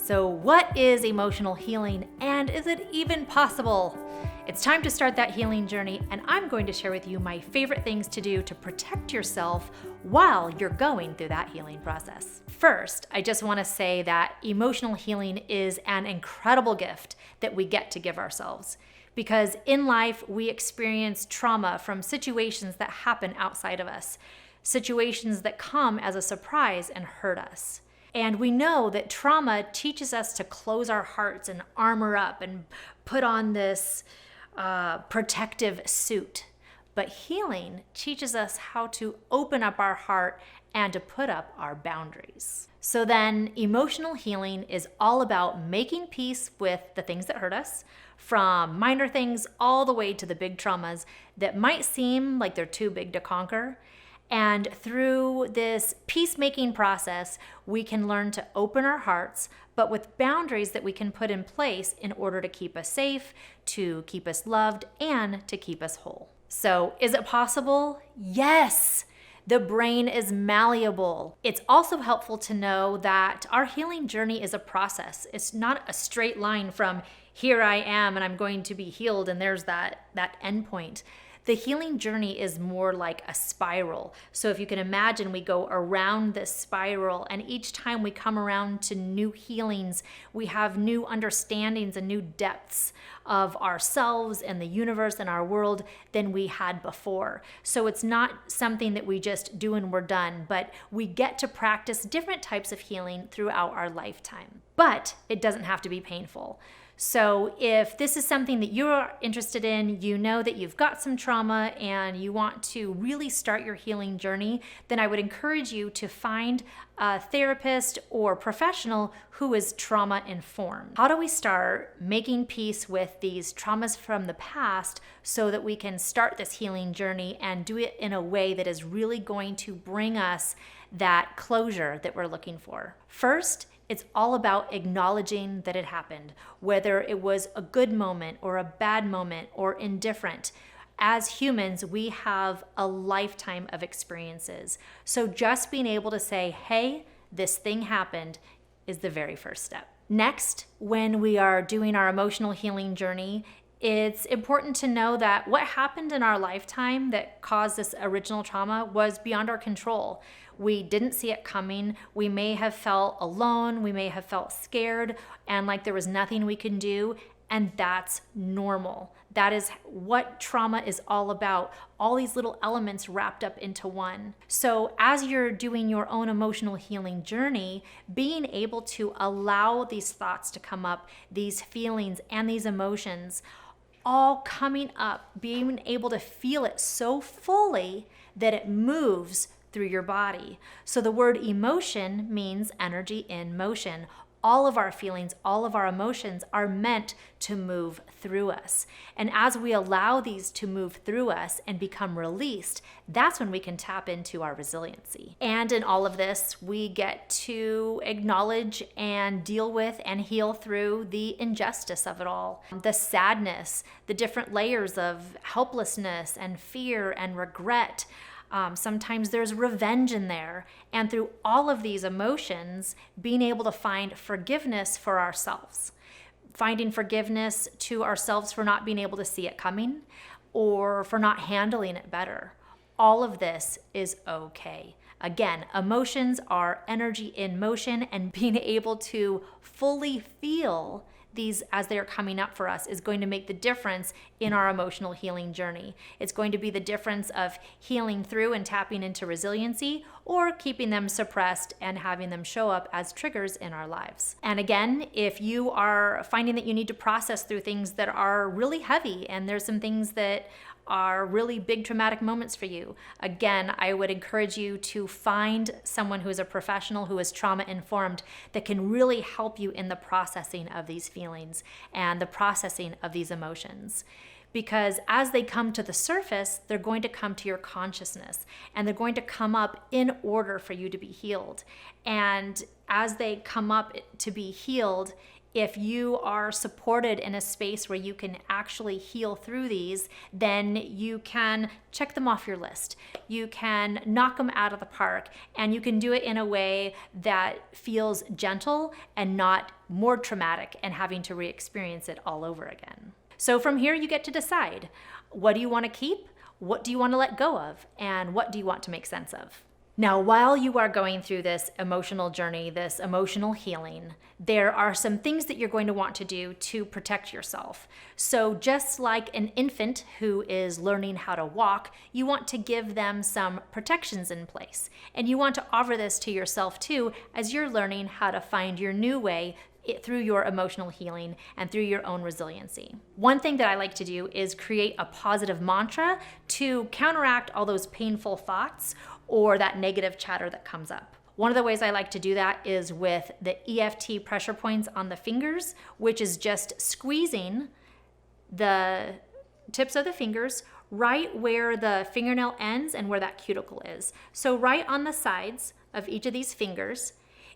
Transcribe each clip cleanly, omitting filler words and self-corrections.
So what is emotional healing, and is it even possible? It's time to start that healing journey, and I'm going to share with you my favorite things to do to protect yourself while you're going through that healing process. First, I just want to say that emotional healing is an incredible gift that we get to give ourselves. Because in life, we experience trauma from situations that happen outside of us, situations that come as a surprise and hurt us. And we know that trauma teaches us to close our hearts and armor up and put on this protective suit. But healing teaches us how to open up our heart and to put up our boundaries. So then emotional healing is all about making peace with the things that hurt us, from minor things all the way to the big traumas that might seem like they're too big to conquer. And through this peacemaking process, we can learn to open our hearts, but with boundaries that we can put in place in order to keep us safe, to keep us loved, and to keep us whole. So, is it possible? Yes! The brain is malleable. It's also helpful to know that our healing journey is a process. It's not a straight line from here I am and I'm going to be healed and there's that endpoint. The healing journey is more like a spiral. So if you can imagine, we go around this spiral, and each time we come around to new healings, we have new understandings and new depths of ourselves and the universe and our world than we had before. So it's not something that we just do and we're done, but we get to practice different types of healing throughout our lifetime. But it doesn't have to be painful. So if this is something that you're interested in, you know that you've got some trauma and you want to really start your healing journey, then I would encourage you to find a therapist or professional who is trauma informed. How do we start making peace with these traumas from the past so that we can start this healing journey and do it in a way that is really going to bring us that closure that we're looking for? First, it's all about acknowledging that it happened, whether it was a good moment or a bad moment or indifferent. As humans, we have a lifetime of experiences. So just being able to say, hey, this thing happened, is the very first step. Next, when we are doing our emotional healing journey, it's important to know that what happened in our lifetime that caused this original trauma was beyond our control. We didn't see it coming. We may have felt alone. We may have felt scared and like there was nothing we can do. And that's normal. That is what trauma is all about. All these little elements wrapped up into one. So as you're doing your own emotional healing journey, being able to allow these thoughts to come up, these feelings and these emotions all coming up, being able to feel it so fully that it moves through your body. So the word emotion means energy in motion. All of our feelings, all of our emotions are meant to move through us. And as we allow these to move through us and become released, that's when we can tap into our resiliency. And in all of this, we get to acknowledge and deal with and heal through the injustice of it all, the sadness, the different layers of helplessness and fear and regret. Sometimes there's revenge in there. And through all of these emotions, being able to find forgiveness for ourselves, finding forgiveness to ourselves for not being able to see it coming or for not handling it better. All of this is okay. Again, emotions are energy in motion, and being able to fully feel these as they're coming up for us is going to make the difference in our emotional healing journey. It's going to be the difference of healing through and tapping into resiliency, or keeping them suppressed and having them show up as triggers in our lives. And again, if you are finding that you need to process through things that are really heavy and there's some things that are really big traumatic moments for you, again, I would encourage you to find someone who is a professional, who is trauma informed, that can really help you in the processing of these feelings and the processing of these emotions. Because as they come to the surface, they're going to come to your consciousness and they're going to come up in order for you to be healed. And as they come up to be healed, If you are supported in a space where you can actually heal through these, then you can check them off your list. You can knock them out of the park, and you can do it in a way that feels gentle and not more traumatic and having to re-experience it all over again. So from here, you get to decide, what do you want to keep? What do you want to let go of? And what do you want to make sense of? Now, while you are going through this emotional journey, this emotional healing, there are some things that you're going to want to do to protect yourself. So just like an infant who is learning how to walk, you want to give them some protections in place. And you want to offer this to yourself too, as you're learning how to find your new way through your emotional healing and through your own resiliency. One thing that I like to do is create a positive mantra to counteract all those painful thoughts or that negative chatter that comes up. One of the ways I like to do that is with the EFT pressure points on the fingers, which is just squeezing the tips of the fingers right where the fingernail ends and where that cuticle is. So right on the sides of each of these fingers,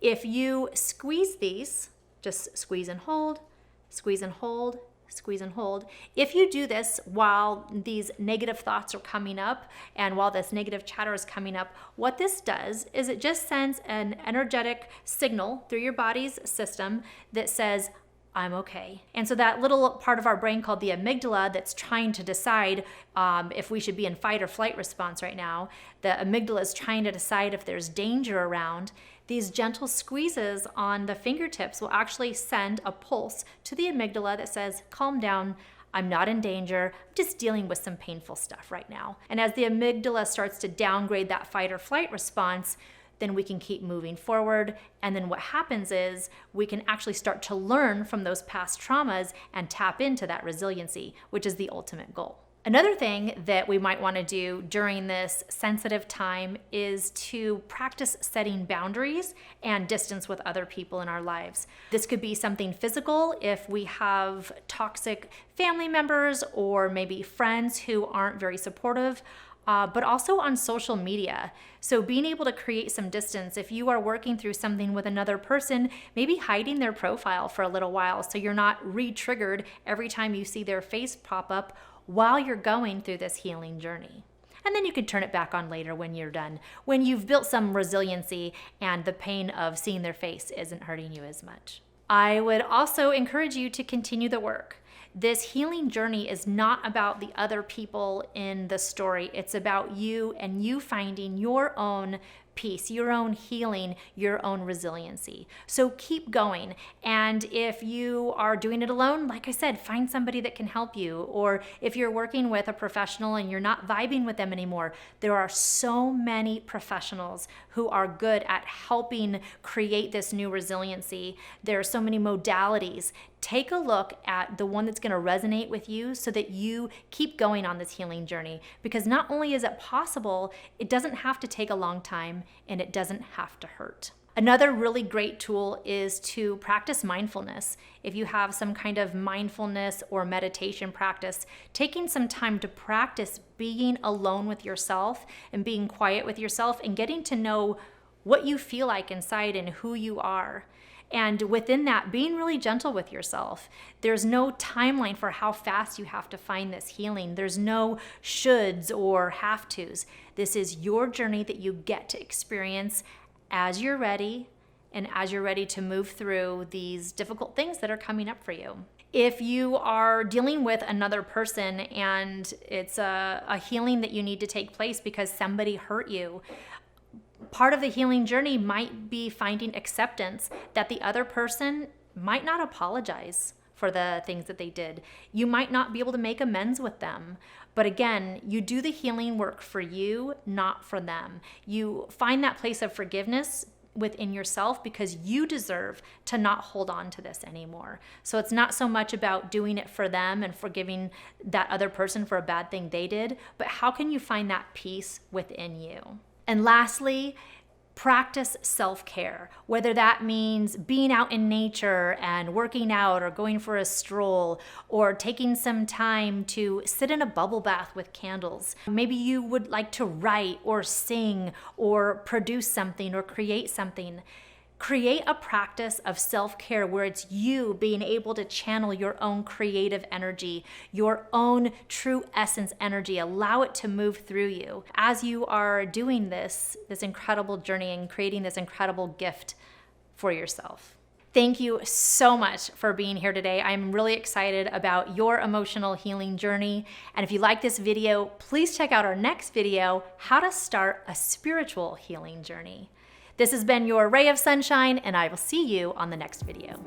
if you squeeze these, just squeeze and hold, squeeze and hold, squeeze and hold. If you do this while these negative thoughts are coming up and while this negative chatter is coming up, what this does is it just sends an energetic signal through your body's system that says, I'm okay. And so that little part of our brain called the amygdala that's trying to decide if we should be in fight or flight response right now, the amygdala is trying to decide if there's danger around. These gentle squeezes on the fingertips will actually send a pulse to the amygdala that says, calm down, I'm not in danger, I'm just dealing with some painful stuff right now. And as the amygdala starts to downgrade that fight or flight response, then we can keep moving forward. And then what happens is we can actually start to learn from those past traumas and tap into that resiliency, which is the ultimate goal. Another thing that we might want to do during this sensitive time is to practice setting boundaries and distance with other people in our lives. This could be something physical if we have toxic family members or maybe friends who aren't very supportive. But also on social media. So being able to create some distance, if you are working through something with another person, maybe hiding their profile for a little while so you're not re-triggered every time you see their face pop up while you're going through this healing journey. And then you can turn it back on later when you're done, when you've built some resiliency and the pain of seeing their face isn't hurting you as much. I would also encourage you to continue the work. This healing journey is not about the other people in the story. It's about you and you finding your own peace, your own healing, your own resiliency. So keep going. And if you are doing it alone, like I said, find somebody that can help you. Or if you're working with a professional and you're not vibing with them anymore, there are so many professionals who are good at helping create this new resiliency. There are so many modalities. Take a look at the one that's going to resonate with you so that you keep going on this healing journey. Because not only is it possible, it doesn't have to take a long time and it doesn't have to hurt. Another really great tool is to practice mindfulness. If you have some kind of mindfulness or meditation practice, taking some time to practice being alone with yourself and being quiet with yourself and getting to know what you feel like inside and who you are. And within that, being really gentle with yourself. There's no timeline for how fast you have to find this healing. There's no shoulds or have tos. This is your journey that you get to experience as you're ready and as you're ready to move through these difficult things that are coming up for you. If you are dealing with another person and it's a healing that you need to take place because somebody hurt you, part of the healing journey might be finding acceptance that the other person might not apologize for the things that they did. You might not be able to make amends with them. But again, you do the healing work for you, not for them. You find that place of forgiveness within yourself because you deserve to not hold on to this anymore. So it's not so much about doing it for them and forgiving that other person for a bad thing they did, but how can you find that peace within you? And lastly, practice self-care, whether that means being out in nature and working out or going for a stroll or taking some time to sit in a bubble bath with candles. Maybe you would like to write or sing or produce something or create something. Create a practice of self-care where it's you being able to channel your own creative energy, your own true essence energy. Allow it to move through you as you are doing this incredible journey and creating this incredible gift for yourself. Thank you so much for being here today. I'm really excited about your emotional healing journey. And if you like this video, please check out our next video, How to Start a Spiritual Healing Journey. This has been your Ray of Sunshine, and I will see you on the next video.